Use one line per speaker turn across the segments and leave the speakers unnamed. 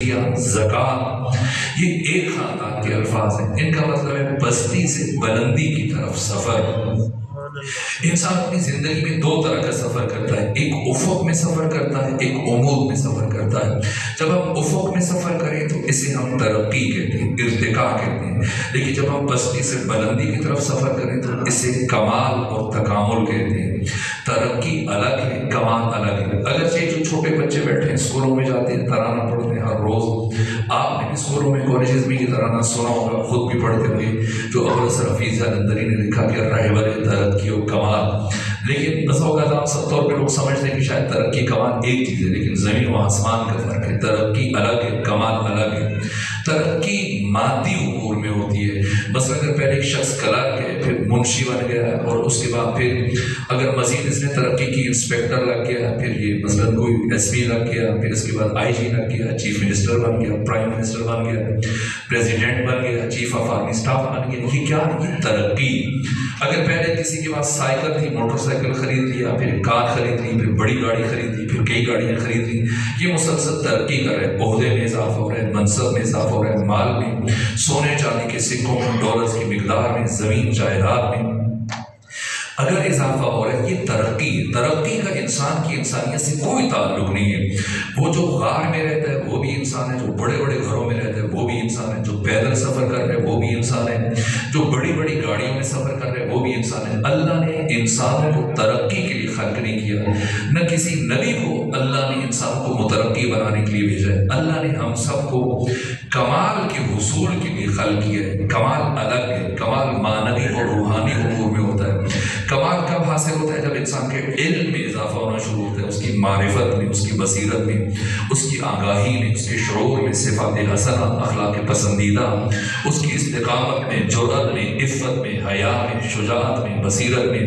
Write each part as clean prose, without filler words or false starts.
زکات، یہ ایک خاندان کے الفاظ ہیں۔ ان کا مطلب ہے بستی سے بلندی کی طرف سفر۔ انسان اپنی زندگی میں دو طرح کا سفر کرتا ہے، ایک افق میں سفر کرتا ہے، ایک عمود میں سفر کرتا ہے۔ جب ہم افق میں سفر کریں تو اسے ہم ترقی کہتے ہیں، ارتقاء کہتے ہیں، لیکن جب ہم بستی سے بلندی کی طرف سفر کریں تو اسے کمال اور تکامل کہتے ہیں۔ ترقی الگ ہے، کمال الگ ہے۔ اگرچہ جو چھوٹے بچے بیٹھے ہیں اسکولوں میں جاتے ہیں، ترانہ پڑھتے ہیں ہر روز، آپ نے بھی اسکولوں میں کالجز میں یہ ترانہ سنا ہوگا، خود بھی پڑھتے ہوئے، جو ابوالحسن حفیظ اندری نے لکھا کہ رہبر ترقی و کمال۔ لیکن بس اوقات عام سب طور پہ لوگ سمجھتے ہیں کہ شاید ترقی کمال ایک چیز ہے، لیکن زمین و آسمان کا فرق ہے۔ ترقی الگ ہے، کمال الگ ہے۔ ترقی مادی امور میں ہوتی ہے، مثلا اگر پہلے ایک شخص کلرک ہے، پھر منشی بن گیا ہے، اور اس کے بعد پھر اگر مزید اس نے ترقی کی، انسپیکٹر لگ گیا، پھر یہ مثلا کوئی ایس پی لگ گیا، پھر اس کے بعد آئی جی لگ گیا، چیف منسٹر بن گیا، پرائم منسٹر بن گیا، پریزیڈنٹ بن گیا، چیف آف آرمی اسٹاف بن گیا۔ یہ کیا ہے؟ یہ ترقی۔ اگر پہلے کسی کے پاس سائیکل تھی، موٹر سائیکل خرید لیا، پھر کار خرید لی، پھر بڑی گاڑی خرید لی، پھر کئی گاڑیاں خرید لی، یہ مسلسل ترقی کر رہے ہیں، عہدے میں اضافہ ہو رہا ہے، منصب میں اضافہ ہو رہا ہے، مال میں، سونے چاندی کے سکوں میں، ڈالرز کی مقدار میں، زمین جائیداد میں اگر اضافہ ہو رہا ہے، یہ ترقی۔ ترقی کا انسان کی انسانیت سے کوئی تعلق نہیں ہے۔ وہ جو غار میں رہتا ہے وہ بھی انسان ہے، جو بڑے بڑے گھروں میں رہتا ہے وہ بھی انسان ہے، جو پیدل سفر کر رہے ہیں وہ بھی انسان ہے، جو بڑی بڑی گاڑیوں میں سفر کر رہے ہیں وہ بھی انسان ہے۔ اللہ نے انسانوں کو ترقی کے لیے خلق نہیں کیا، نہ کسی نبی کو اللہ نے انسان کو مترقی بنانے کے لیے بھیجا ہے۔ اللہ نے ہم سب کو کمال کے حصول کے لیے خلق کیا ہے۔ کمال الگ ہے، کمال معنوی اور روحانی امور میں ہوتا ہے۔ کمال کب حاصل ہوتا ہے؟ جب انسان کے علم میں اضافہ ہونا شروع ہوتا ہے، اس کی معرفت میں، اس کی بصیرت میں، اس کی آگاہی میں، اس کے شعور میں، صفات حسنہ، اخلاق پسندیدہ، اس کی استقامت میں، جرأت میں، عفت میں، حیا میں، شجاعت میں، بصیرت میں،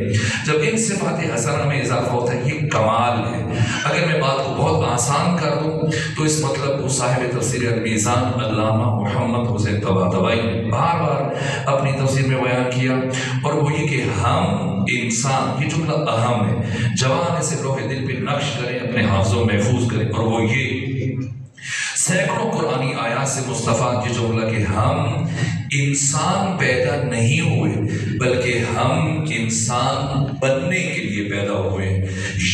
جب ان صفات حسنہ میں اضافہ ہوتا ہے، یہ کمال ہے۔ اگر میں بات کو بہت آسان کر دوں تو اس مطلب کو صاحب تفسیر المیزان علامہ محمد حسین طباطبائی نے بار بار اپنی تفسیر میں بیان کیا، اور وہ یہ کہ ہم انسان، یہ جملہ اہم ہے، جوان اسے لوح دل پہ نقش کریں، اپنے حافظوں میں محفوظ کریں، اور وہ یہ سینکڑوں قرآنی آیات سے مستفاد یہ جملہ کہ ہم انسان پیدا نہیں ہوئے بلکہ ہم انسان بننے کے لیے پیدا ہوئے۔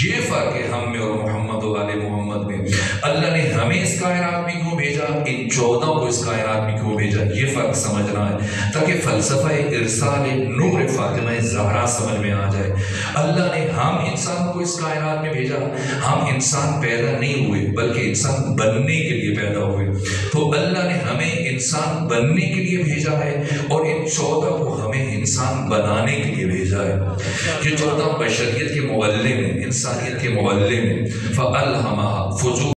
یہ فرق ہے ہم میں اور محمد و آل محمد میں۔ اللہ نے ہمیں اس کائنات میں کیوں بھیجا، ان 14 کو اس کائنات میں کیوں بھیجا، یہ فرق سمجھنا ہے تاکہ فلسفہ ارسال نور فاطمہ زہرا سمجھ میں آ جائے۔ اللہ نے ہم انسان کو اس کائنات میں بھیجا، ہم انسان پیدا نہیں ہوئے بلکہ انسان بننے کے لیے پیدا ہوئے۔ تو اللہ نے ہمیں انسان بننے کے لیے بھیجا ہے، اور ان 14 کو ہمیں انسان بنانے کے لیے بھیجا ہے۔ یہ 14 بشریت کے معلم ہیں، انسانیت کے معلم ہیں۔ فَأَلْهَمَهَا فُجُورَهَا